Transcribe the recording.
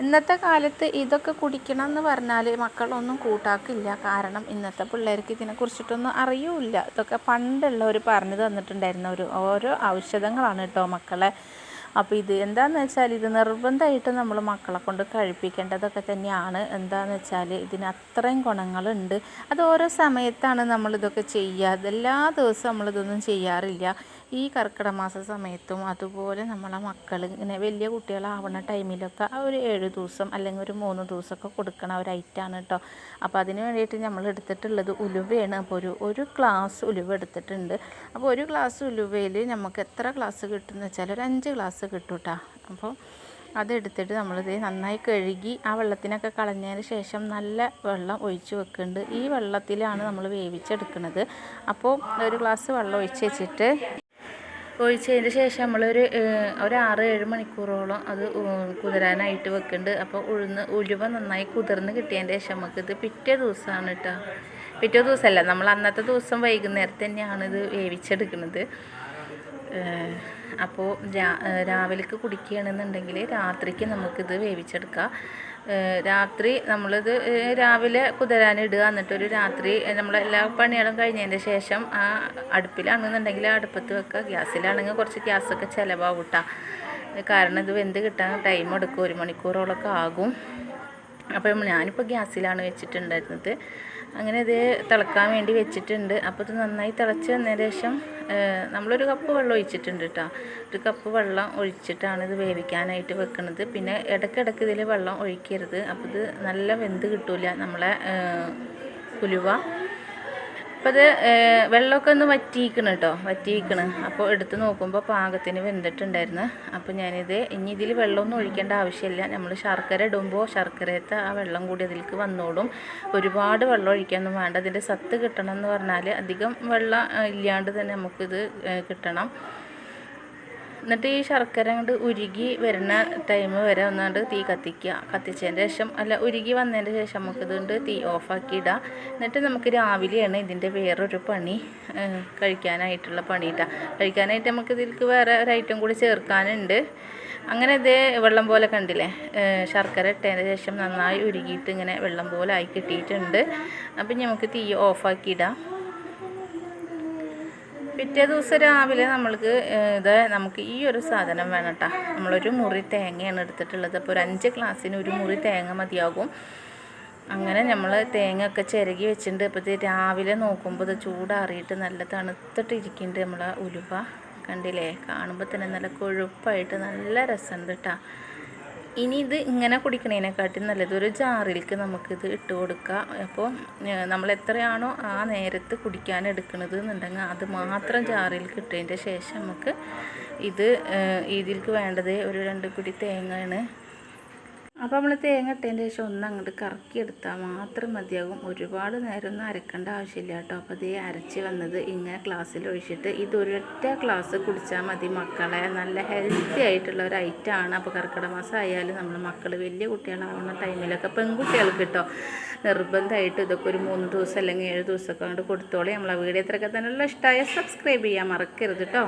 ഇന്നത്തെ കാലത്ത് ഇതൊക്കെ കുടിക്കണം എന്ന് പറഞ്ഞാൽ മക്കളൊന്നും കൂട്ടാക്കില്ല. കാരണം ഇന്നത്തെ പിള്ളേർക്ക് ഇതിനെക്കുറിച്ചിട്ടൊന്നും അറിയില്ല. ഇതൊക്കെ പണ്ടുള്ളവർ പറഞ്ഞു തന്നിട്ടുണ്ടായിരുന്ന ഓരോ ഔഷധങ്ങളാണ് കേട്ടോ മക്കളെ. അപ്പോൾ ഇത് എന്താണെന്ന് വെച്ചാൽ ഇത് നിർബന്ധമായിട്ട് നമ്മൾ മക്കളെ കൊണ്ട് കഴിപ്പിക്കേണ്ടതൊക്കെ തന്നെയാണ്. എന്താണെന്ന് വെച്ചാൽ ഇതിന് അത്രയും ഗുണങ്ങളുണ്ട്. അത് ഓരോ സമയത്താണ് നമ്മളിതൊക്കെ ചെയ്യുക. എല്ലാ ദിവസവും നമ്മളിതൊന്നും ചെയ്യാറില്ല. ഈ കർക്കിടക മാസ സമയത്തും അതുപോലെ നമ്മളെ മക്കൾ ഇങ്ങനെ വലിയ കുട്ടികളാവുന്ന ടൈമിലൊക്കെ ഒരു 7 ദിവസം അല്ലെങ്കിൽ ഒരു 3 ദിവസമൊക്കെ കൊടുക്കണ ഒരു ഐറ്റമാണ് കേട്ടോ. അപ്പോൾ അതിന് വേണ്ടിയിട്ട് നമ്മൾ എടുത്തിട്ടുള്ളത് ഉലുവയാണ്. അപ്പോൾ ഒരു ഗ്ലാസ് ഉലുവ എടുത്തിട്ടുണ്ട്. അപ്പോൾ ഒരു ഗ്ലാസ് ഉലുവയിൽ നമുക്ക് എത്ര ഗ്ലാസ് കിട്ടുമെന്ന് വെച്ചാൽ ഒരു 5 ഗ്ലാസ് കിട്ടും കേട്ടോ. അപ്പോൾ അതെടുത്തിട്ട് നമ്മളിത് നന്നായി കഴുകി ആ വെള്ളത്തിനൊക്കെ കളഞ്ഞതിന് ശേഷം നല്ല വെള്ളം ഒഴിച്ച് വെക്കുന്നുണ്ട്. ഈ വെള്ളത്തിലാണ് നമ്മൾ വേവിച്ചെടുക്കുന്നത്. അപ്പോൾ ഒരു ഗ്ലാസ് വെള്ളം ഒഴിച്ചതിന് ശേഷം നമ്മളൊരു 6-7 മണിക്കൂറോളം അത് കുതിരാനായിട്ട് വെക്കുന്നുണ്ട്. അപ്പോൾ ഉലുവ നന്നായി കുതിർന്ന് കിട്ടിയതിൻ്റെ ശേഷം നമുക്കിത് പിറ്റേ ദിവസമാണ് കേട്ടോ. പിറ്റേ ദിവസമല്ല, നമ്മൾ അന്നത്തെ ദിവസം വൈകുന്നേരത്ത് തന്നെയാണ് ഇത് വേവിച്ചെടുക്കുന്നത്. അപ്പോൾ രാവിലേക്ക് കുടിക്കുകയാണെന്നുണ്ടെങ്കിൽ രാത്രിക്ക് നമുക്കിത് വേവിച്ചെടുക്കാം. രാത്രി നമ്മളിത് രാവിലെ കുതിരാനിടുക. എന്നിട്ടൊരു രാത്രി നമ്മളെല്ലാ പണികളും കഴിഞ്ഞതിൻ്റെ ശേഷം ആ അടുപ്പിലാണെന്നുണ്ടെങ്കിൽ അടുപ്പത്ത് വെക്കുക. ഗ്യാസിലാണെങ്കിൽ കുറച്ച് ഗ്യാസൊക്കെ ചിലവാകും കേട്ടോ. കാരണം ഇത് വെന്ത് കിട്ടാൻ ടൈം എടുക്കും, 1 മണിക്കൂറോളമൊക്കെ ആകും. അപ്പോൾ ഞാനിപ്പോൾ ഗ്യാസിലാണ് വെച്ചിട്ടുണ്ടായിരുന്നത്. അങ്ങനെ ഇത് തിളക്കാൻ വേണ്ടി വെച്ചിട്ടുണ്ട്. അപ്പോൾ ഇത് നന്നായി തിളച്ച് വന്നതിന് ശേഷം നമ്മളൊരു കപ്പ് വെള്ളം ഒഴിച്ചിട്ടുണ്ട് കേട്ടോ. ഒരു കപ്പ് വെള്ളം ഒഴിച്ചിട്ടാണ് ഇത് വേവിക്കാനായിട്ട് വെക്കുന്നത്. പിന്നെ ഇടയ്ക്കിടയ്ക്ക് ഇതിൽ വെള്ളം ഒഴിക്കരുത്. അപ്പോൾ ഇത് നല്ല വെന്ത് കിട്ടില്ല നമ്മളെ ഉലുവ. അപ്പോൾ അത് വെള്ളമൊക്കെ ഒന്ന് വറ്റിക്കണം കേട്ടോ, വറ്റിക്കണം. അപ്പോൾ എടുത്ത് നോക്കുമ്പോൾ പാകത്തിന് വെന്തിട്ടുണ്ടായിരുന്നു. അപ്പോൾ ഞാനിത് ഇനി ഇതിൽ വെള്ളമൊന്നും ഒഴിക്കേണ്ട ആവശ്യമില്ല. നമ്മൾ ശർക്കര ഇടുമ്പോൾ ശർക്കരത്തെ ആ വെള്ളം കൂടി അതിലേക്ക് വന്നോളും. ഒരുപാട് വെള്ളം ഒഴിക്കാനൊന്നും വേണ്ട. അതിൻ്റെ സത്ത് കിട്ടണം എന്ന് പറഞ്ഞാൽ അധികം വെള്ളം ഇല്ലാണ്ട് തന്നെ നമുക്കിത് കിട്ടണം. എന്നിട്ട് ഈ ശർക്കര കൊണ്ട് ഉരുകി വരുന്ന ടൈം വരെ ഒന്നാണ്ട് തീ കത്തിച്ചതിന് ശേഷം ഉരുകി വന്നതിന് ശേഷം നമുക്കിതുകൊണ്ട് തീ ഓഫാക്കി ഇടാം. എന്നിട്ട് നമുക്ക് രാവിലെയാണ് ഇതിൻ്റെ വേറൊരു പണി, കഴിക്കാനായിട്ടുള്ള പണി ഇട്ടാൽ. കഴിക്കാനായിട്ട് നമുക്ക് ഇതിലേക്ക് വേറെ ഒരു ഐറ്റം കൂടി ചേർക്കാനുണ്ട്. അങ്ങനെ ഇത് വെള്ളം പോലെ കണ്ടില്ലേ, ശർക്കര ഇട്ടതിന് ശേഷം നന്നായി ഉരുകിയിട്ട് ഇങ്ങനെ വെള്ളം പോലെ ആയി കിട്ടിയിട്ടുണ്ട്. അപ്പം നമുക്ക് തീ ഓഫാക്കി ഇടാം. പിറ്റേ ദിവസം രാവിലെ നമുക്ക് ഈ ഒരു സാധനം വേണം കേട്ടോ. നമ്മളൊരു മുറി തേങ്ങയാണ് എടുത്തിട്ടുള്ളത്. അപ്പോൾ ഒരു 5 ഗ്ലാസ്സിന് ഒരു മുറി തേങ്ങ മതിയാകും. അങ്ങനെ നമ്മൾ തേങ്ങ ഒക്കെ ചിരകി വെച്ചിട്ടുണ്ട്. അപ്പോൾ ഇത് രാവിലെ നോക്കുമ്പോൾ ഇത് ചൂടാറിയിട്ട് നല്ല തണുത്തിട്ട് ഇരിക്കുന്നുണ്ട്. നമ്മളെ ഉലുവ കണ്ടില്ലേ, കാണുമ്പോൾ തന്നെ നല്ല കൊഴുപ്പായിട്ട് നല്ല രസമുണ്ട് കേട്ടോ. ഇനി ഇത് ഇങ്ങനെ കുടിക്കണതിനെക്കാട്ടും നല്ലത് ഒരു ജാറിലേക്ക് നമുക്കിത് ഇട്ട് കൊടുക്കാം. അപ്പോൾ നമ്മൾ എത്രയാണോ ആ നേരത്ത് കുടിക്കാൻ എടുക്കുന്നത് എന്നുണ്ടെങ്കിൽ അത് മാത്രം ജാറിലേക്ക് ഇട്ടതിൻ്റെ ശേഷം നമുക്ക് ഇതിലേക്ക് വേണ്ടത് ഒരു 2 പിടി തേങ്ങയാണ്. അപ്പോൾ നമ്മൾ തേങ്ങ ഇട്ടതിൻ്റെ ശേഷം അങ്ങോട്ട് കറക്കി എടുത്താൽ മാത്രം മതിയാകും. ഒരുപാട് നേരം ഒന്നും അരക്കേണ്ട ആവശ്യമില്ല കേട്ടോ. അപ്പോൾ ഇത് അരച്ച് വന്നത് ഇങ്ങനെ ഗ്ലാസ്സിൽ ഒഴിച്ചിട്ട് ഇതൊരൊറ്റ ഗ്ലാസ് കുടിച്ചാൽ മതി മക്കളെ. നല്ല ഹെൽത്തി ആയിട്ടുള്ള ഒരു ഐറ്റമാണ്. അപ്പോൾ കർക്കിടക മാസം ആയാലും നമ്മൾ മക്കൾ വലിയ കുട്ടികളാവുന്ന ടൈമിലൊക്കെ പെൺകുട്ടികൾക്ക് കേട്ടോ നിർബന്ധമായിട്ട് ഇതൊക്കെ ഒരു 3 ദിവസം അല്ലെങ്കിൽ 7 ദിവസമൊക്കെ അങ്ങോട്ട് കൊടുത്തോളേ. നമ്മളെ വീഡിയോ എത്രയൊക്കെ തന്നെയുള്ള ഇഷ്ടമായ സബ്സ്ക്രൈബ് ചെയ്യാൻ മറക്കരുത് കേട്ടോ.